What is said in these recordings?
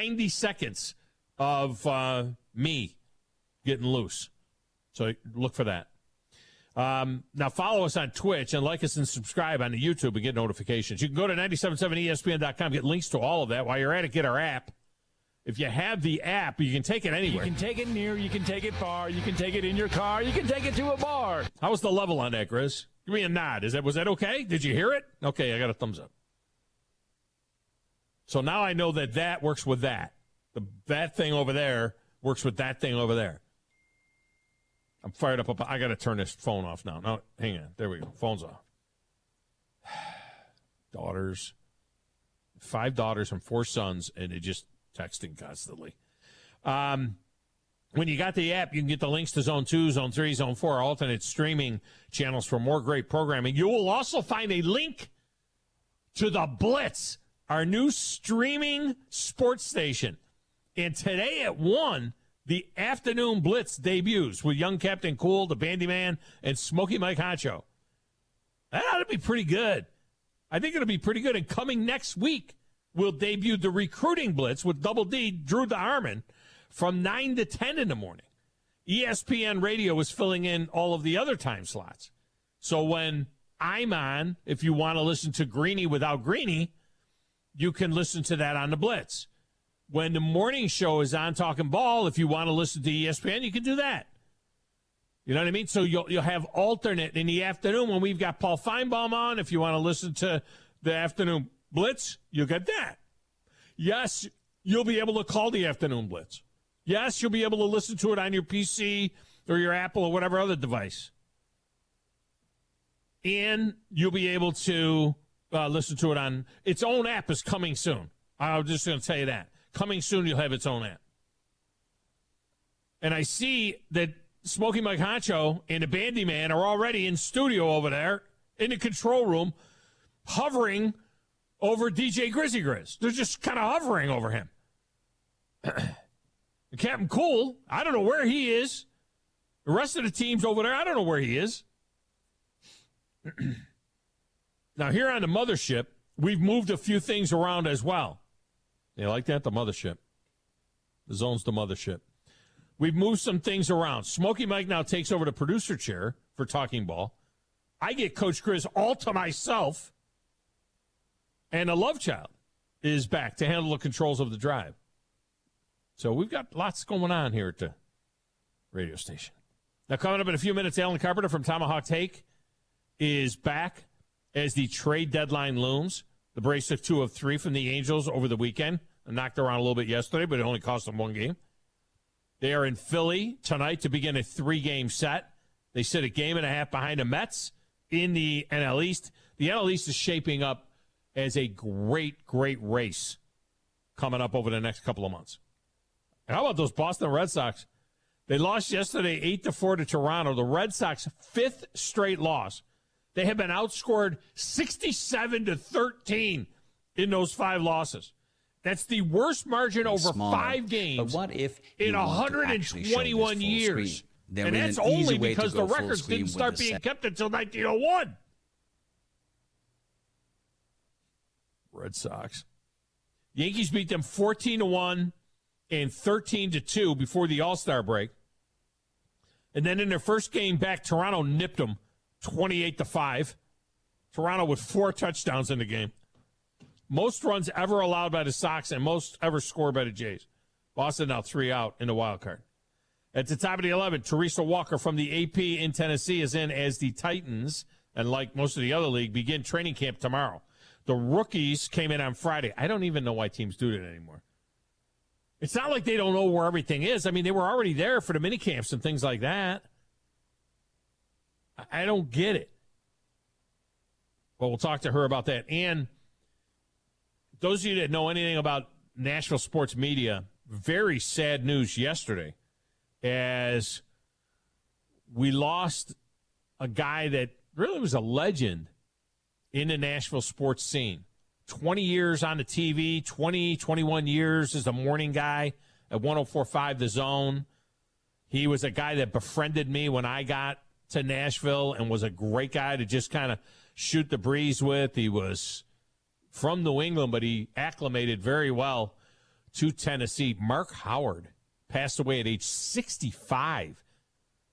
90 seconds of me getting loose. So look for that. Now follow us on Twitch and like us and subscribe on the YouTube and get notifications. You can go to 977ESPN.com, get links to all of that. While you're at it, get our app. If you have the app, you can take it anywhere. You can take it near, you can take it far, you can take it in your car, you can take it to a bar. How was the level on that, Grizz? Give me a nod. Was that okay? Did you hear it? Okay, I got a thumbs up. So now I know that works with that. That thing over there works with that thing over there. I'm fired up. I got to turn this phone off now. No, hang on. There we go. Phone's off. Daughters. 5 daughters and 4 sons, and they're just texting constantly. When you got the app, you can get the links to Zone 2, Zone 3, Zone 4, alternate streaming channels for more great programming. You will also find a link to The Blitz, our new streaming sports station. And today at 1, the afternoon Blitz debuts with young Captain Cool, the Bandyman, and Smokey Mike Honcho. That ought to be pretty good. I think it'll be pretty good. And coming next week, we'll debut the recruiting Blitz with Double D, Drew DeHarmon, from 9 to 10 in the morning. ESPN Radio is filling in all of the other time slots. So when I'm on, if you want to listen to Greeny without Greeny, you can listen to that on the Blitz. When the morning show is on Talking Ball, if you want to listen to ESPN, you can do that. You know what I mean? So you'll have alternate in the afternoon when we've got Paul Feinbaum on. If you want to listen to the afternoon Blitz, you'll get that. Yes, you'll be able to call the afternoon Blitz. Yes, you'll be able to listen to it on your PC or your Apple or whatever other device. And you'll be able to listen to it on its own app is coming soon. I'm just going to tell you that. Coming soon, you'll have its own app. And I see that Smokey Mike Honcho and the Bandyman are already in studio over there in the control room, hovering over DJ Grizzy Grizz. They're just kind of hovering over him. Captain Cool, I don't know where he is. The rest of the team's over there, I don't know where he is. Now, here on the mothership, we've moved a few things around as well. You like that? The mothership. The Zone's the mothership. We've moved some things around. Smokey Mike now takes over the producer chair for Talking Ball. I get Coach Grizz all to myself. And the Love Child is back to handle the controls of the drive. So we've got lots going on here at the radio station. Now, coming up in a few minutes, Alan Carpenter from Tomahawk Take is back as the trade deadline looms. The Braves took 2 of 3 from the Angels over the weekend. I knocked around a little bit yesterday, but it only cost them 1 game. They are in Philly tonight to begin a 3-game set. They sit a game and a half behind the Mets in the NL East. The NL East is shaping up as a great, great race coming up over the next couple of months. And how about those Boston Red Sox? They lost yesterday 8-4 to Toronto. The Red Sox 5th straight loss. They have been outscored 67-13 in those 5 losses. That's the worst margin over 5 games but what if in 121 years. And that's only because the records didn't start being kept until 1901. Red Sox. Yankees beat them 14-1 and 13-2 before the All-Star break. And then in their first game back, Toronto nipped them 28-5. Toronto with 4 touchdowns in the game. Most runs ever allowed by the Sox and most ever scored by the Jays. Boston now 3 out in the wild card. At the top of the 11, Teresa Walker from the AP in Tennessee is in as the Titans, and like most of the other league, begin training camp tomorrow. The rookies came in on Friday. I don't even know why teams do that anymore. It's not like they don't know where everything is. I mean, they were already there for the mini camps and things like that. I don't get it. But we'll talk to her about that. And those of you that know anything about Nashville sports media, very sad news yesterday as we lost a guy that really was a legend in the Nashville sports scene. 20 years on the TV, 21 years as a morning guy at 104.5 The Zone. He was a guy that befriended me when I got to Nashville and was a great guy to just kind of shoot the breeze with. He was from New England, but he acclimated very well to Tennessee. Mark Howard passed away at age 65,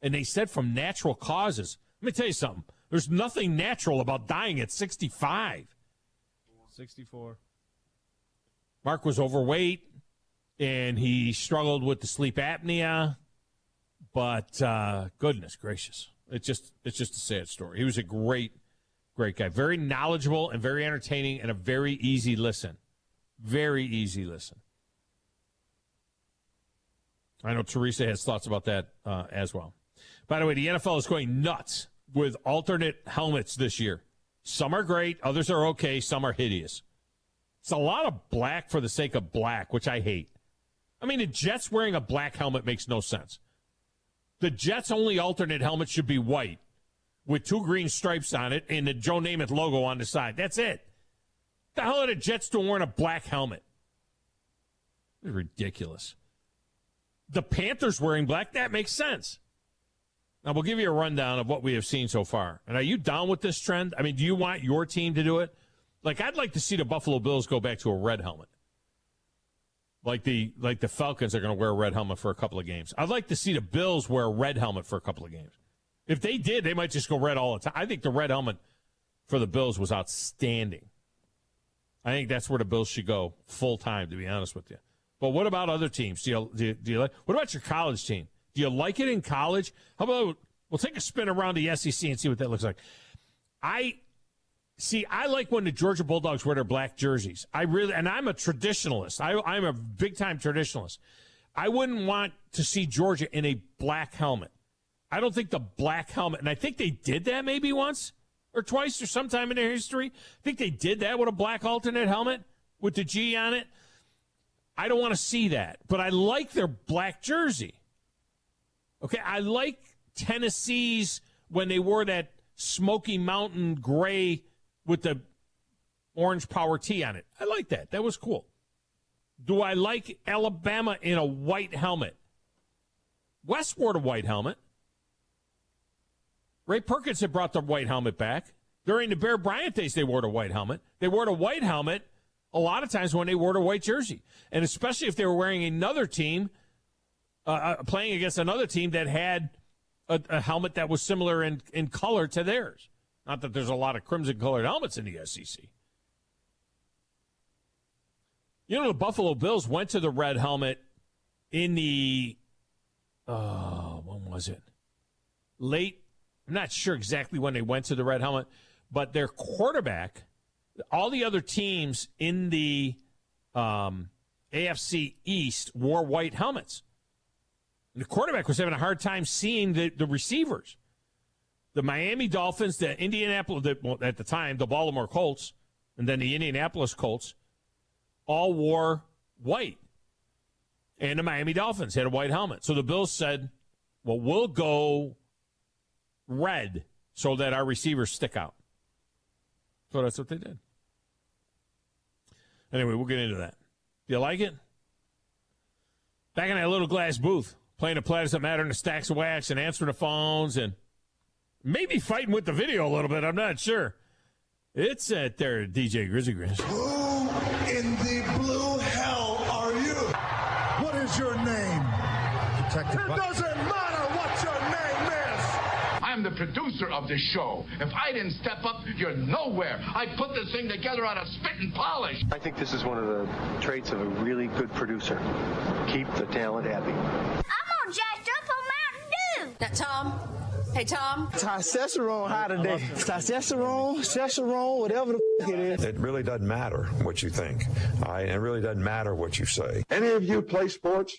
and they said from natural causes. Let me tell you something. There's nothing natural about dying at 65. 64. Mark was overweight, and he struggled with the sleep apnea. But goodness gracious, it's just a sad story. He was a great guy, very knowledgeable and very entertaining, and a very easy listen. Very easy listen. I know Teresa has thoughts about that as well. By the way, the NFL is going nuts with alternate helmets this year. Some are great, others are okay, some are hideous. It's a lot of black for the sake of black, which I hate. I mean, the Jets wearing a black helmet makes no sense. The Jets' only alternate helmet should be white with 2 green stripes on it and the Joe Namath logo on the side. That's it. The hell are the Jets doing wearing a black helmet? It's ridiculous. The Panthers wearing black, that makes sense. Now, we'll give you a rundown of what we have seen so far. And are you down with this trend? I mean, do you want your team to do it? Like, I'd like to see the Buffalo Bills go back to a red helmet. Like the Falcons are going to wear a red helmet for a couple of games. I'd like to see the Bills wear a red helmet for a couple of games. If they did, they might just go red all the time. I think the red helmet for the Bills was outstanding. I think that's where the Bills should go full time, to be honest with you. But what about other teams? Do you like? What about your college team? Do you like it in college? How about we'll take a spin around the SEC and see what that looks like. I like when the Georgia Bulldogs wear their black jerseys. And I'm a traditionalist. I'm a big-time traditionalist. I wouldn't want to see Georgia in a black helmet. I don't think the black helmet, and I think they did that maybe once or twice or sometime in their history. I think they did that with a black alternate helmet with the G on it. I don't want to see that, but I like their black jersey. Okay, I like Tennessee's when they wore that Smoky Mountain gray with the orange power T on it. I like that. That was cool. Do I like Alabama in a white helmet? West wore a white helmet. Ray Perkins had brought the white helmet back. During the Bear Bryant days, they wore a white helmet. They wore a white helmet a lot of times when they wore a white jersey. And especially if they were wearing another team, playing against another team that had a helmet that was similar in color to theirs. Not that there's a lot of crimson-colored helmets in the SEC. You know, the Buffalo Bills went to the red helmet in the, when was it? Late, I'm not sure exactly when they went to the red helmet, but their quarterback, all the other teams in the AFC East wore white helmets. And the quarterback was having a hard time seeing the receivers. The Miami Dolphins, the Indianapolis, at the time, the Baltimore Colts, and then the Indianapolis Colts, all wore white. And the Miami Dolphins had a white helmet. So the Bills said, well, we'll go red so that our receivers stick out. So that's what they did. Anyway, we'll get into that. Do you like it? Back in that little glass booth, playing the Platters That Matter and the Stacks of Wax and answering the phones and maybe fighting with the video a little bit. I'm not sure. It's at their DJ Grizzly Grizz. Who in the blue hell are you? What is your name? Detective. It doesn't matter what your name is. I'm the producer of this show. If I didn't step up, you're nowhere. I put this thing together out of spit and polish. I think this is one of the traits of a really good producer. Keep the talent happy. I'm all jacked up on Mountain Dew. Now, Tom. Hey, Tom. Testosterone high today. Testosterone, whatever the f*** it is. It really doesn't matter what you think. It really doesn't matter what you say. Any of you play sports?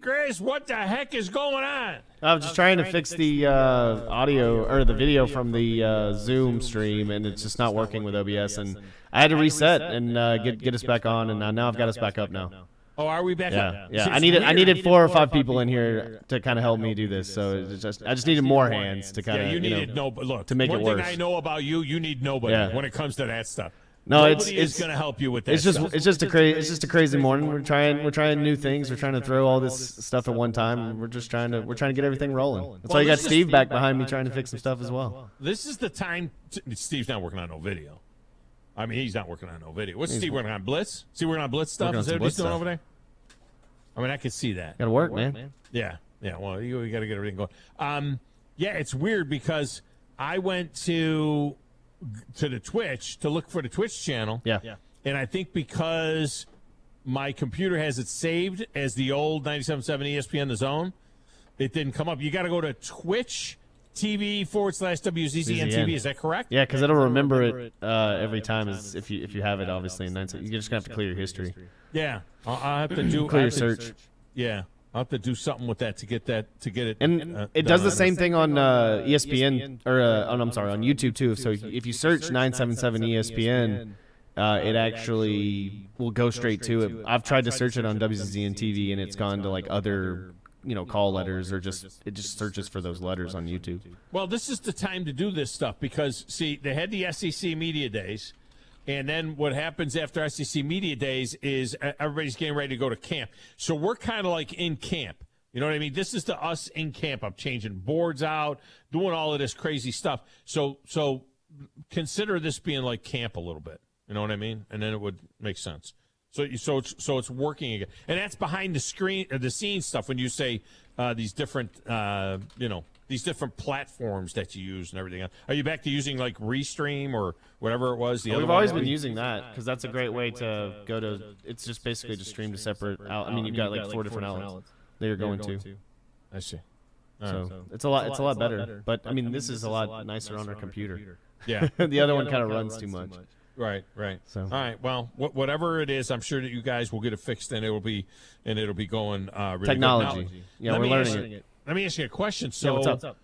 Chris, what the heck is going on? I was just trying to fix the audio or the video from the Zoom stream, and it's just not working with OBS. And I had to reset and get us back on, and now I've got us back up now. Oh, are we back up? Yeah. I needed 4 or 5 people in here to kind of help me do this. So I just needed more hands to kind of you needed nobody. Look, to make it worse. One thing I know about you, you need nobody when it comes to that stuff. No, Nobody it's is going to help you with that. It's just a crazy morning. We're trying new things. We're trying to throw all this stuff at one time. We're trying to get everything rolling. That's why you got Steve back behind me trying to fix some stuff as well. This is the time. Steve's not working on no video. I mean, he's not working on no video. What's Steve working on? Blitz? Is he working on Blitz stuff? Is that what he's doing over there? I mean, I can see that. Got to work, man. Yeah. Well, you got to get everything going. Yeah, it's weird because I went to the Twitch to look for the Twitch channel. Yeah. And I think because my computer has it saved as the old 97.7 ESPN The Zone, it didn't come up. You got to go to Twitch TV /WZZN-TV. Is that correct? Yeah, because it'll remember it every time if you have it, obviously. And then you're just going to have to clear your history. Yeah. I'll have to do clear your search. Yeah. I'll have to do something with that to get it. And it does the same thing on ESPN or on YouTube too. So if you search 977 ESPN, it actually will go straight to it. I've tried to search it on WZZN TV, and it's gone to like other call letters, or it just searches for those letters on YouTube. Well, this is the time to do this stuff because see, they had the SEC Media Days. And then what happens after SEC Media Days is everybody's getting ready to go to camp. So we're kind of like in camp. You know what I mean? This is the us in camp. I'm changing boards out, doing all of this crazy stuff. So consider this being like camp a little bit. You know what I mean? And then it would make sense. So it's working again. And that's behind the scenes stuff when you say these different these different platforms that you use and everything else. Are you back to using like Restream or whatever it was? We've always been using that because that's a great way to go to. It's just basically to stream to separate out. I mean, you've got like 4 different outlets that you're going to. I see. So it's a lot better. But I mean, this is a lot nicer on our computer. Yeah. The other one kind of runs too much. Right. So all right. Well, whatever it is, I'm sure that you guys will get it fixed, and it'll be going really technology. Good. Now, we're learning it. Let me ask you a question. So, what's up?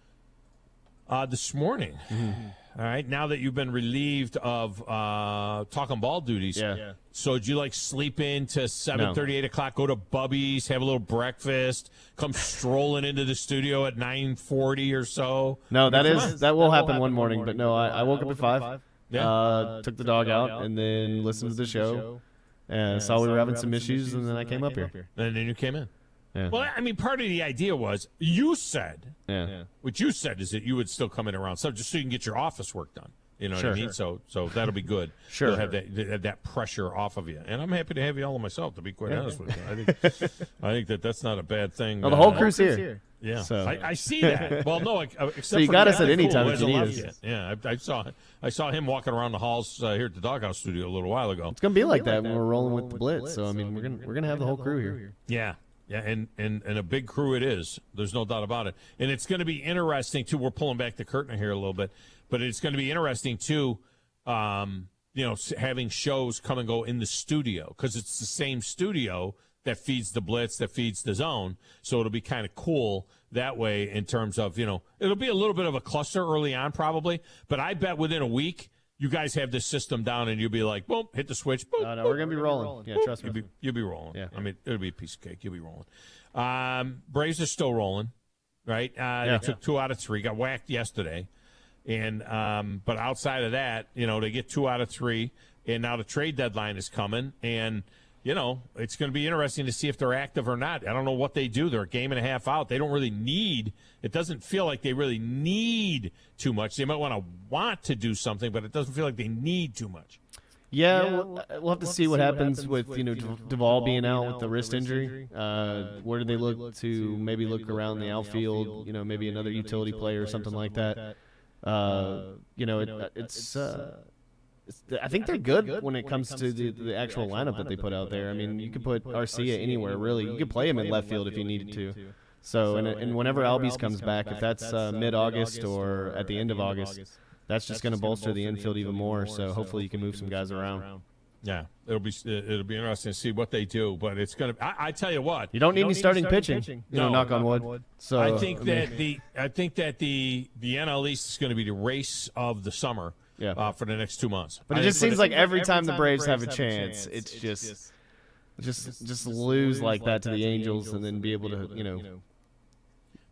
This morning, all right, now that you've been relieved of talking ball duties, so did you like sleep in to 7:30, 8 o'clock, go to Bubby's, have a little breakfast, come strolling into the studio at 9:40 or so? No, that will happen one morning, but no, I woke up at 5. Yeah. Took the dog out and then listened to the show and saw we were having some issues, and then I came up here. And then you came in. Yeah. Well, I mean, part of the idea was you said, what you said is that you would still come in around 7 just so you can get your office work done. You know what I mean? So that'll be good. Sure. You'll have that pressure off of you. And I'm happy to have you all myself, to be quite honest with you. I think that's not a bad thing. Well, the whole crew's here. Yeah, so. I see that. Well, no, except so you got us at any time if you need us. Yeah, I saw him walking around the halls here at the Doghouse Studio a little while ago. It's gonna be like that when we're rolling with the Blitz. So I mean, we're gonna have the whole crew here. Yeah, and a big crew it is. There's no doubt about it. And it's going to be interesting too. We're pulling back the curtain here a little bit, but it's going to be interesting too. Having shows come and go in the studio because it's the same studio that feeds the Blitz, that feeds the Zone. So it'll be kind of cool that way in terms of, it'll be a little bit of a cluster early on probably, but I bet within a week you guys have this system down and you'll be like, boom, hit the switch. Boom, no, we're going to be rolling. Yeah, trust me. You'll be rolling. Yeah. I mean, it'll be a piece of cake. You'll be rolling. Braves are still rolling, right? They took 2 out of 3, got whacked yesterday. And but outside of that, they get 2 out of 3, and now the trade deadline is coming, and it's going to be interesting to see if they're active or not. I don't know what they do. They're a game and a half out. They don't really need. It doesn't feel like they really need too much. They might want to do something, but it doesn't feel like they need too much. Yeah, we'll have to see what happens with Duvall being out with the wrist injury. Where do they look to maybe look around the outfield? Maybe another utility player or something like that. I think they're good when it comes to the actual lineup that they put out there. I mean, you could put Arcia anywhere, really. You could play him in left field if you needed to. So, and whenever Albies comes back, if that's mid-August or at the end of August, that's just going to bolster the infield even more. So hopefully you can move some guys around. Yeah, it'll be interesting to see what they do, but it's going to. I tell you what, you don't need any starting pitching. Knock on wood. So I think that the NL East is going to be the race of the summer. For the next 2 months. But it just seems like every time the Braves have a chance, it's just lose like that to the Angels and then be able to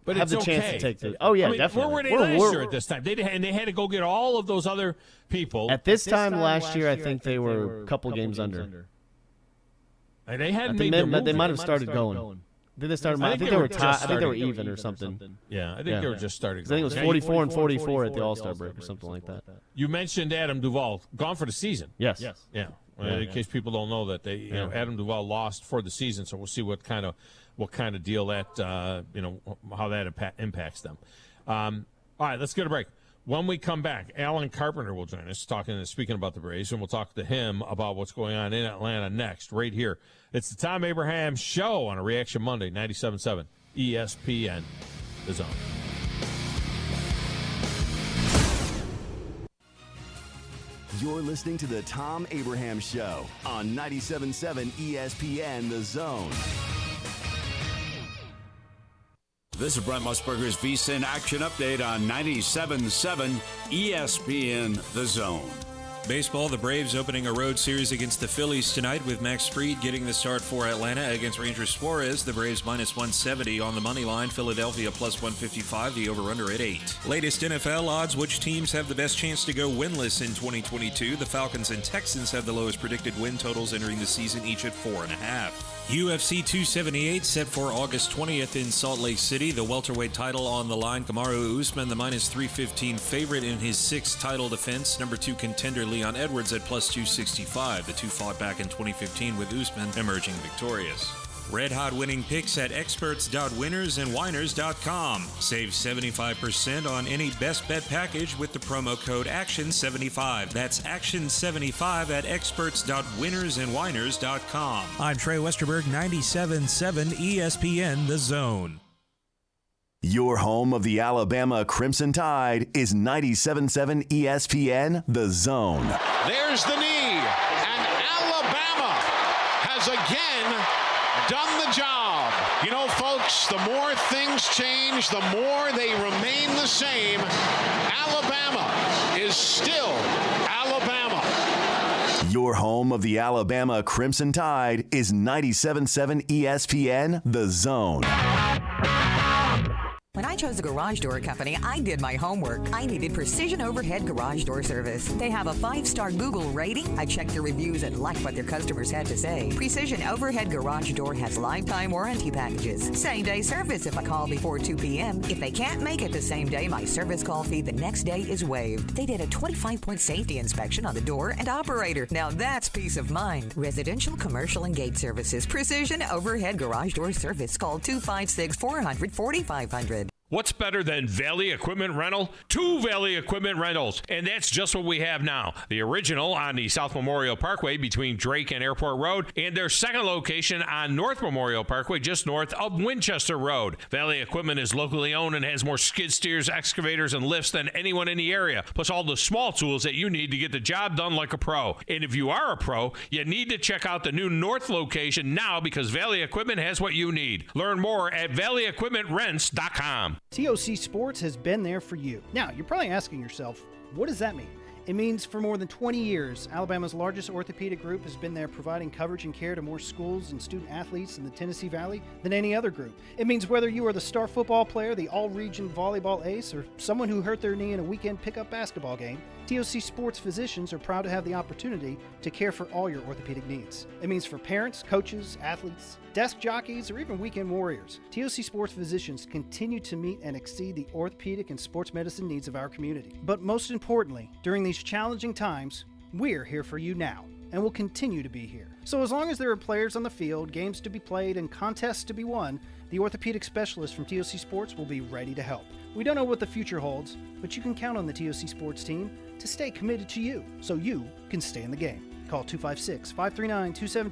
But have it's the chance okay. to take the. Oh yeah, I mean, definitely. Where were they last year at this time? They had to go get all of those other people. At this time last year, I think they were a couple games under. And they hadn't made their move. They might have started going. Did they start? I think they were tied. I think they were even or something. Yeah, I think they were just starting. I think it was 44 and 44 at the All-Star break or something like that. You mentioned Adam Duvall, gone for the season. Yes. Yeah. In case people don't know that Adam Duvall lost for the season, so we'll see what kind of deal that how that impacts them. All right, let's get a break. When we come back, Alan Carpenter will join us speaking about the Braves, and we'll talk to him about what's going on in Atlanta next, right here. It's the Thom Abraham Show on a Reaction Monday, 97.7 ESPN, The Zone. You're listening to the Thom Abraham Show on 97.7 ESPN, The Zone. This is Brent Musburger's VSiN Action Update on 97.7 ESPN The Zone. Baseball, the Braves opening a road series against the Phillies tonight with Max Fried getting the start for Atlanta against Ranger Suarez. The Braves minus 170 on the money line. Philadelphia plus 155, the over-under at 8. Latest NFL odds, which teams have the best chance to go winless in 2022? The Falcons and Texans have the lowest predicted win totals entering the season, each at 4.5. UFC 278 set for August 20th in Salt Lake City. The welterweight title on the line. Kamaru Usman, the minus 315 favorite in his 6th title defense. Number 2 contender Leon Edwards at plus 265. The two fought back in 2015 with Usman emerging victorious. Red Hot winning picks at experts.winnersandwhiners.com. Save 75% on any best bet package with the promo code ACTION75. That's ACTION75 at experts.winnersandwhiners.com. I'm Trey Westerberg, 97.7 ESPN The Zone. Your home of the Alabama Crimson Tide is 97.7 ESPN The Zone. There's the knee, and Alabama has again done the job. You know, folks, the more things change, the more they remain the same. Alabama is still Alabama. Your home of the Alabama Crimson Tide is 97.7 ESPN The Zone. When I chose a garage door company, I did my homework. I needed Precision Overhead Garage Door Service. They have a 5-star Google rating. I checked their reviews and liked what their customers had to say. Precision Overhead Garage Door has lifetime warranty packages. Same-day service if I call before 2 p.m. If they can't make it the same day, my service call fee the next day is waived. They did a 25-point safety inspection on the door and operator. Now that's peace of mind. Residential, commercial, and gate services. Precision Overhead Garage Door Service. Call 256-400-4500. What's better than Valley Equipment Rental? 2 Valley Equipment Rentals, and that's just what we have now. The original on the South Memorial Parkway between Drake and Airport Road, and their second location on North Memorial Parkway just north of Winchester Road. Valley Equipment is locally owned and has more skid steers, excavators, and lifts than anyone in the area, plus all the small tools that you need to get the job done like a pro. And if you are a pro, you need to check out the new North location now because Valley Equipment has what you need. Learn more at valleyequipmentrents.com. TOC Sports has been there for you. Now, you're probably asking yourself, what does that mean? It means for more than 20 years, Alabama's largest orthopedic group has been there providing coverage and care to more schools and student athletes in the Tennessee Valley than any other group. It means whether you are the star football player, the all-region volleyball ace, or someone who hurt their knee in a weekend pickup basketball game, TOC Sports physicians are proud to have the opportunity to care for all your orthopedic needs. It means for parents, coaches, athletes, desk jockeys, or even weekend warriors, TOC Sports physicians continue to meet and exceed the orthopedic and sports medicine needs of our community. But most importantly, during these challenging times, we're here for you now and will continue to be here. So as long as there are players on the field, games to be played, and contests to be won, the orthopedic specialists from TOC Sports will be ready to help. We don't know what the future holds, but you can count on the TOC Sports team to stay committed to you so you can stay in the game. Call 256-539-2722